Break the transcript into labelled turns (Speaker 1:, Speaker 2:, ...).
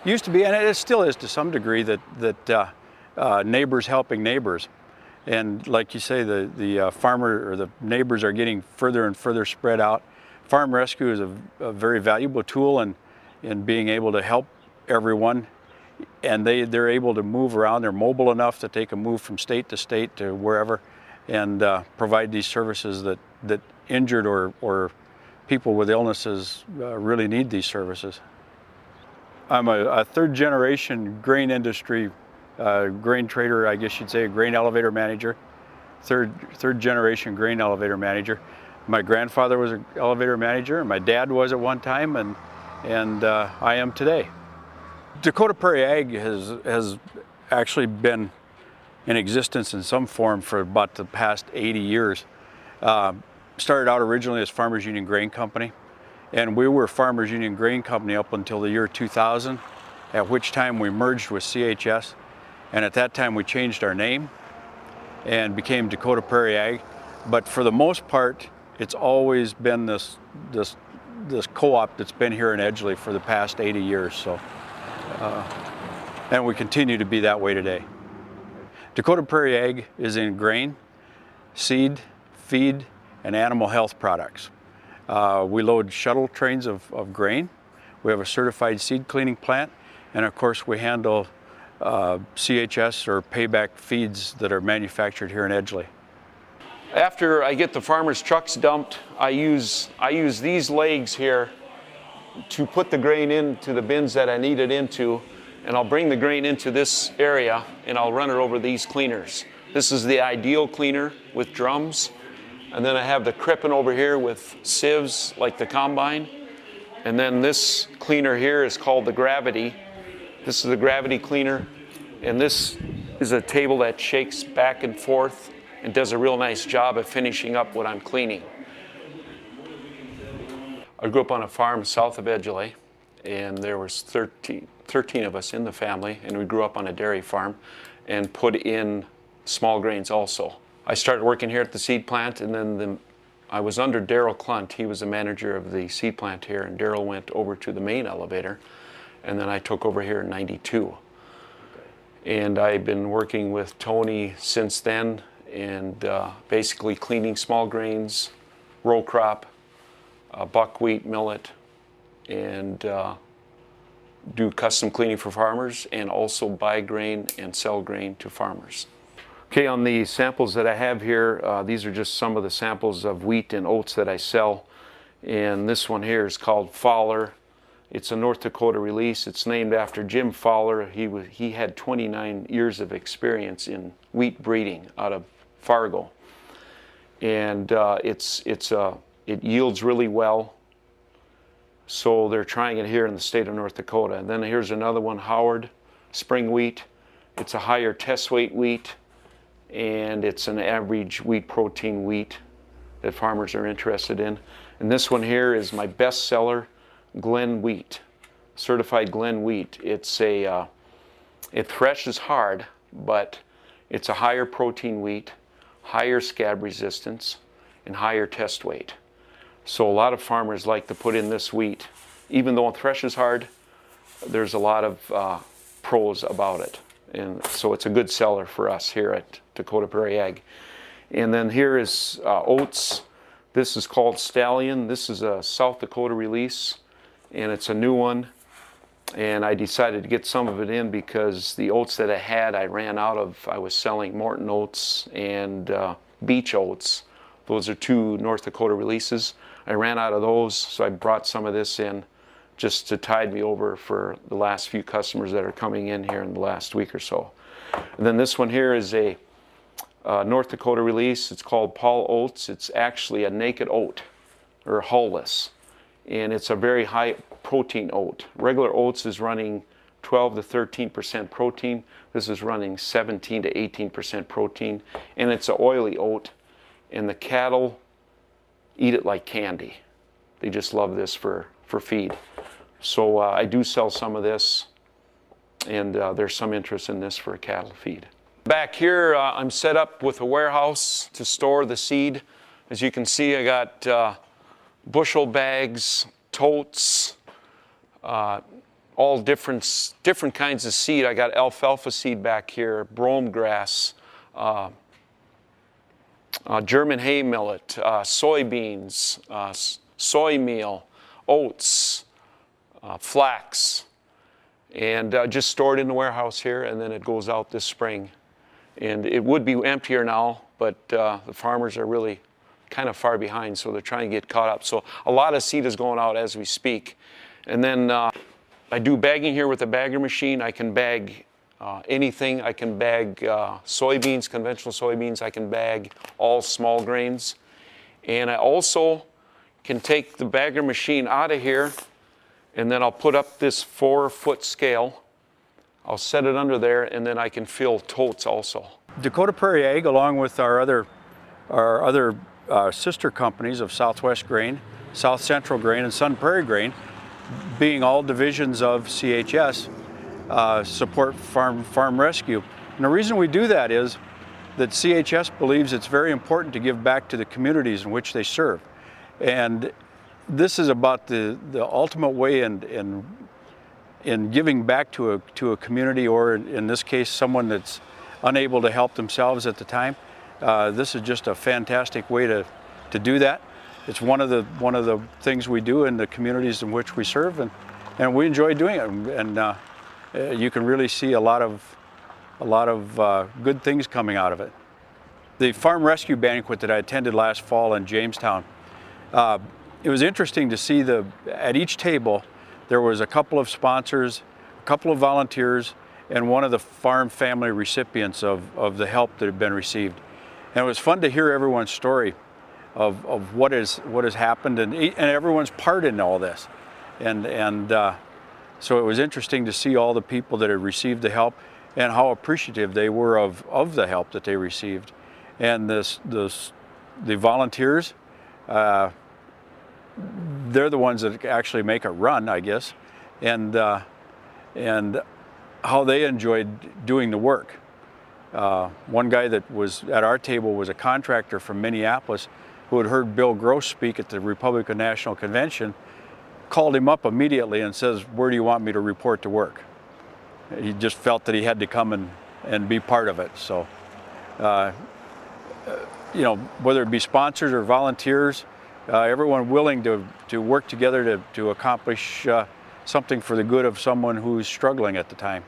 Speaker 1: Used to be, and it still is to some degree, that neighbors helping neighbors. And like you say, the farmer or the neighbors are getting further and further spread out. Farm rescue is a very valuable tool in being able to help everyone. And they're able to move around. They're mobile enough that they can move from state to state to wherever and provide these services that injured or people with illnesses really need these services. I'm a third generation grain industry grain trader, I guess you'd say, a grain elevator manager, third generation grain elevator manager. My grandfather was an elevator manager, and my dad was at one time, and I am today. Dakota Prairie Ag has actually been in existence in some form for about the past 80 years. Started out originally as Farmers Union Grain Company, and we were Farmers Union Grain Company up until the year 2000, at which time we merged with CHS, and at that time we changed our name and became Dakota Prairie Ag. But for the most part, it's always been this co-op that's been here in Edgeley for the past 80 years. So, and we continue to be that way today. Dakota Prairie Ag is in grain, seed, feed, and animal health products. We load shuttle trains of grain. We have a certified seed cleaning plant, and of course we handle CHS or payback feeds that are manufactured here in Edgeley.
Speaker 2: After I get the farmers' trucks dumped, I use these legs here to put the grain into the bins that I need it into, and I'll bring the grain into this area and I'll run it over these cleaners. This is the Ideal cleaner with drums, and then I have the Crippen over here with sieves like the combine, and then this cleaner here is called the Gravity. This is the Gravity cleaner, and this is a table that shakes back and forth and does a real nice job of finishing up what I'm cleaning. I grew up on a farm south of Edgeley, and there was 13 of us in the family, and we grew up on a dairy farm and put in small grains also. I started working here at the seed plant, and then I was under Daryl Clunt. He was the manager of the seed plant here, and Daryl went over to the main elevator, and then I took over here in '92. And I've been working with Tony since then, and basically cleaning small grains, row crop, buckwheat, millet, and do custom cleaning for farmers, and also buy grain and sell grain to farmers. Okay, on the samples that I have here, these are just some of the samples of wheat and oats that I sell. And this one here is called Fowler. It's a North Dakota release. It's named after Jim Fowler. He had 29 years of experience in wheat breeding out of Fargo. And it yields really well. So they're trying it here in the state of North Dakota. And then here's another one, Howard Spring Wheat. It's a higher test weight wheat, and it's an average wheat protein wheat that farmers are interested in. And this one here is my best seller, Glen Wheat, certified Glen Wheat. It threshes hard, but it's a higher protein wheat, higher scab resistance, and higher test weight. So a lot of farmers like to put in this wheat. Even though it threshes hard, there's a lot of pros about it. And so it's a good seller for us here at Dakota Prairie Ag. And then here is oats. This is called Stallion. This is a South Dakota release, and it's a new one. And I decided to get some of it in because the oats that I had, I ran out of. I was selling Morton oats and Beach oats. Those are two North Dakota releases. I ran out of those, so I brought some of this in just to tide me over for the last few customers that are coming in here in the last week or so. And then this one here is a North Dakota release. It's called Paul Oats. It's actually a naked oat, or hullless, and it's a very high protein oat. Regular oats is running 12 to 13% protein. This is running 17 to 18% protein, and it's an oily oat, and the cattle eat it like candy. They just love this for feed. So I do sell some of this, and there's some interest in this for cattle feed. Back here, I'm set up with a warehouse to store the seed. As you can see, I got bushel bags, totes, all different kinds of seed. I got alfalfa seed back here, brome grass, German hay millet, soybeans, soy meal, oats, flax, and just stored in the warehouse here, and then it goes out this spring. And it would be emptier now, but the farmers are really kind of far behind, so they're trying to get caught up. So a lot of seed is going out as we speak. And then I do bagging here with a bagger machine. I can bag anything. I can bag soybeans, conventional soybeans. I can bag all small grains. And I also can take the bagger machine out of here, and then I'll put up this 4-foot scale. I'll set it under there, and then I can fill totes also.
Speaker 1: Dakota Prairie Ag, along with our other sister companies of Southwest Grain, South Central Grain, and Sun Prairie Grain, being all divisions of CHS, support farm rescue. And the reason we do that is that CHS believes it's very important to give back to the communities in which they serve. And this is about the ultimate way in giving back to a community, or in this case, someone that's unable to help themselves at the time. This is just a fantastic way to do that. It's one of the things we do in the communities in which we serve, and we enjoy doing it. And you can really see a lot of good things coming out of it. The farm rescue banquet that I attended last fall in Jamestown, it was interesting to see at each table there was a couple of sponsors, a couple of volunteers, and one of the farm family recipients of the help that had been received. And it was fun to hear everyone's story of what has happened and everyone's part in all this. And so it was interesting to see all the people that had received the help and how appreciative they were of the help that they received. And the volunteers, they're the ones that actually make it run, I guess, and how they enjoyed doing the work. One guy that was at our table was a contractor from Minneapolis who had heard Bill Gross speak at the Republican National Convention, called him up immediately and says, "Where do you want me to report to work?" He just felt that he had to come and be part of it. So, you know, whether it be sponsors or volunteers, everyone willing to work together to accomplish something for the good of someone who's struggling at the time.